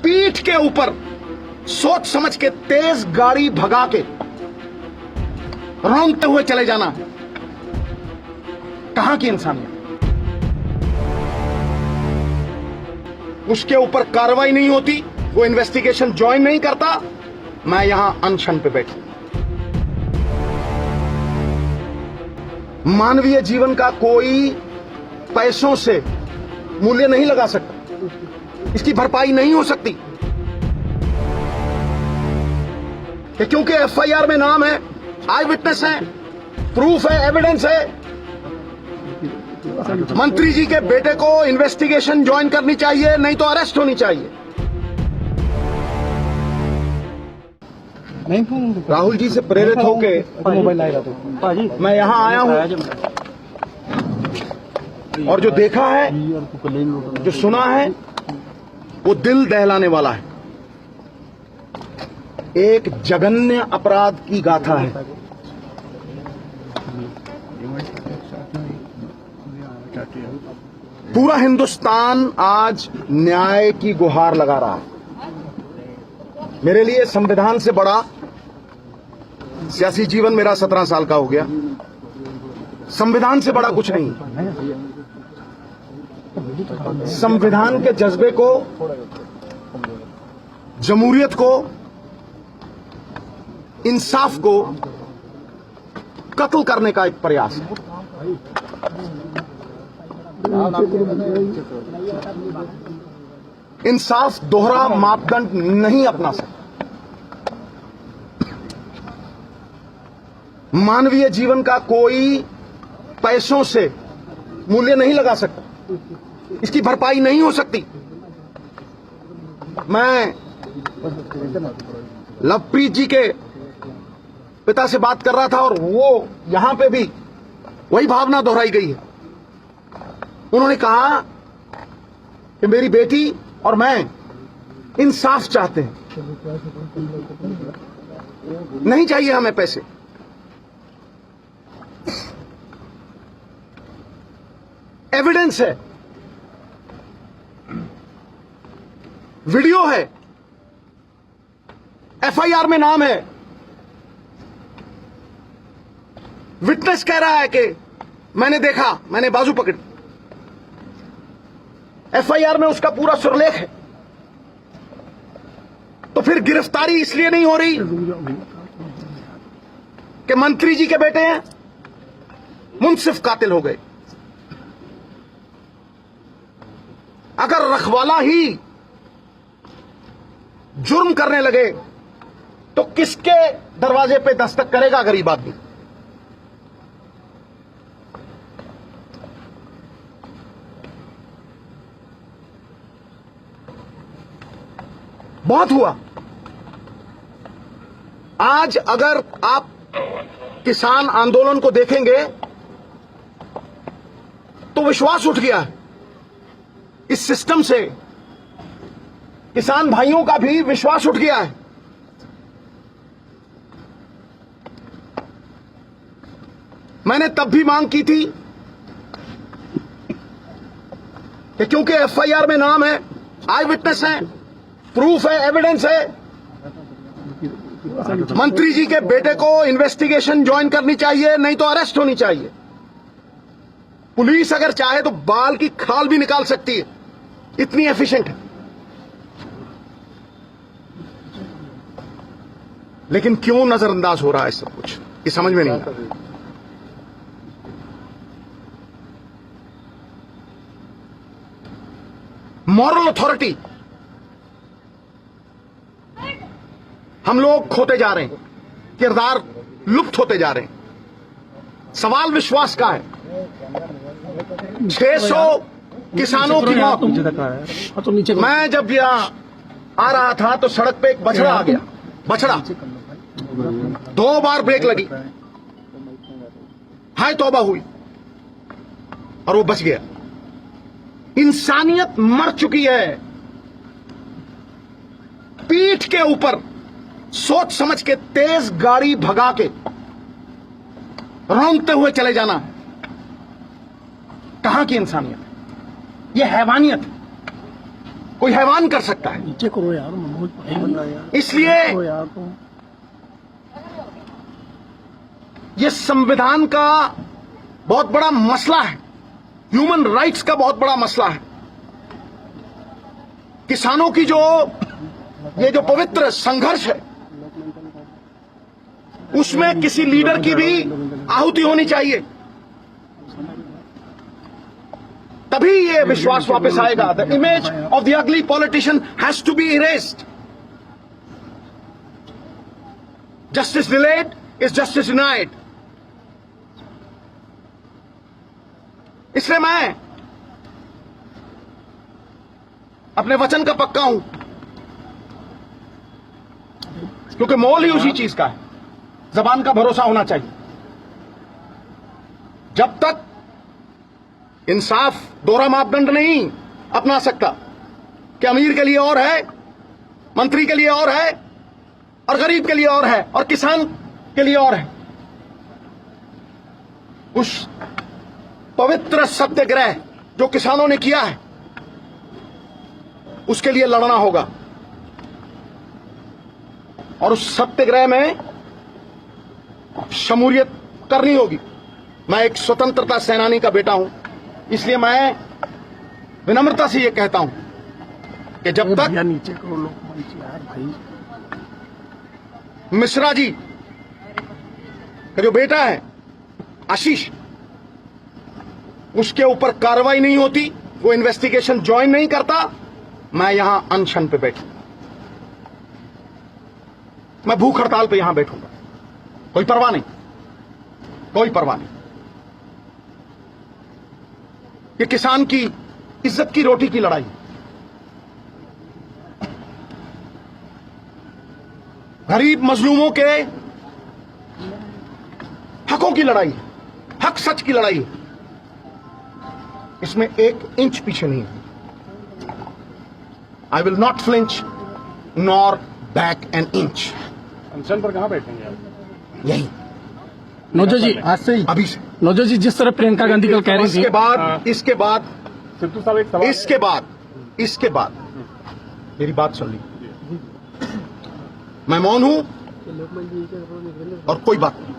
पीठ के ऊपर सोच समझ के तेज गाड़ी भगा के रौंदते हुए चले जाना, कहां की इंसानियत? उसके ऊपर कार्रवाई नहीं होती, वो इन्वेस्टिगेशन ज्वाइन नहीं करता, मैं यहां अनशन पे बैठा। मानवीय जीवन का कोई पैसों से मूल्य नहीं लगा सकता, इसकी भरपाई नहीं हो सकती। क्योंकि एफआईआर में नाम है, आई विटनेस है, प्रूफ है, एविडेंस है। मंत्री जी के बेटे को इन्वेस्टिगेशन ज्वाइन करनी चाहिए, नहीं तो अरेस्ट होनी चाहिए। राहुल जी से प्रेरित होके मैं यहां आया हूं और जो देखा है, जो सुना है, वो दिल दहलाने वाला है। एक जघन्य अपराध की गाथा है। पूरा हिंदुस्तान आज न्याय की गुहार लगा रहा है। मेरे लिए संविधान से बड़ा सियासी जीवन मेरा 17 साल का हो गया। संविधान से बड़ा कुछ नहीं। संविधान के जज्बे को, जमहूरियत को, इंसाफ को कत्ल करने का एक प्रयास है। इंसाफ दोहरा मापदंड नहीं अपना सकता। मानवीय जीवन का कोई पैसों से मूल्य नहीं लगा सकता, इसकी भरपाई नहीं हो सकती। मैं लवप्रीत जी के पिता से बात कर रहा था और वो यहां पे भी वही भावना दोहराई गई है। उन्होंने कहा कि मेरी बेटी और मैं इंसाफ चाहते हैं, नहीं चाहिए हमें पैसे। एविडेंस है, वीडियो है, एफआईआर में नाम है, विटनेस कह रहा है कि मैंने देखा, मैंने बाजू पकड़ी। एफआईआर में उसका पूरा सुरलेख है। तो फिर गिरफ्तारी इसलिए नहीं हो रही कि मंत्री जी के बेटे हैं, मुंसिफ कातिल हो गए। अगर रखवाला ही जुर्म करने लगे तो किसके दरवाजे पे दस्तक करेगा गरीब आदमी? बहुत हुआ। आज अगर आप किसान आंदोलन को देखेंगे तो विश्वास उठ गया है इस सिस्टम से। किसान भाइयों का भी विश्वास उठ गया है। मैंने तब भी मांग की थी कि क्योंकि एफआईआर में नाम है, आई विटनेस है, प्रूफ है, एविडेंस है, मंत्री जी के बेटे को इन्वेस्टिगेशन ज्वाइन करनी चाहिए, नहीं तो अरेस्ट होनी चाहिए। पुलिस अगर चाहे तो बाल की खाल भी निकाल सकती है, इतनी एफिशिएंट है। लेकिन क्यों नजरअंदाज हो रहा है सब कुछ, ये समझ में नहीं आता। मॉरल अथॉरिटी हम लोग खोते जा रहे हैं, किरदार लुप्त होते जा रहे हैं। सवाल विश्वास का है। 600 किसानों की मौत। मैं जब यहां आ रहा था तो सड़क पे एक बछड़ा आ गया। बछड़ा 2 बार ब्रेक लगी, हाय तौबा हुई और वो बच गया। इंसानियत मर चुकी है। पीठ के ऊपर सोच समझ के तेज गाड़ी भगा के रौंदते हुए चले जाना, कहां की इंसानियत है? यह हैवानियत है। कोई हैवान कर सकता है। नीचे करो यार, बहुत भाई बन रहा है यार। इसलिए करो यार तुम। ये संविधान का बहुत बड़ा मसला है, ह्यूमन राइट्स का बहुत बड़ा मसला है। किसानों की ये जो पवित्र संघर्ष है, उसमें किसी लीडर की भी आहुति होनी चाहिए, तभी ये विश्वास वापस आएगा। The image of the ugly politician has to be erased. Justice delayed is justice denied. इसलिए मैं अपने वचन का पक्का हूं, क्योंकि मोल ही उसी चीज का है। जबान का भरोसा होना चाहिए। जब तक इंसाफ दोहरा मापदंड नहीं अपना सकता कि अमीर के लिए और है, मंत्री के लिए और है, और गरीब के लिए और है, और किसान के लिए और है, उस पवित्र सत्याग्रह जो किसानों ने किया है, उसके लिए लड़ना होगा। और उस सत्याग्रह में शमूलियत करनी होगी। मैं एक स्वतंत्रता सेनानी का बेटा हूं, इसलिए मैं विनम्रता से यह कहता हूं कि जब तक नीचे करो लोग यार भाई। मिश्रा जी का जो बेटा है आशीष, उसके ऊपर कार्रवाई नहीं होती, वो इन्वेस्टिगेशन ज्वाइन नहीं करता, मैं यहां अनशन पे बैठूंगा, मैं भूख हड़ताल पे यहां बैठूंगा। कोई परवाह नहीं, कोई परवाह नहीं। ये किसान की इज्जत की रोटी की लड़ाई, गरीब मजलूमों के हकों की लड़ाई, हक सच की लड़ाई। इसमें एक इंच पीछे नहीं है। I will not flinch nor back an inch. अनशन पर कहां बैठेंगे आप? यही नोजा जी आज से ही, अभी से। नोजा जी जिस तरह प्रियंका गांधी कल कह रही थी, इसके बाद सिद्धू साहब एक सवाल, इसके बाद मेरी बात सुन ली। मैं मौन हूं और कोई बात नहीं।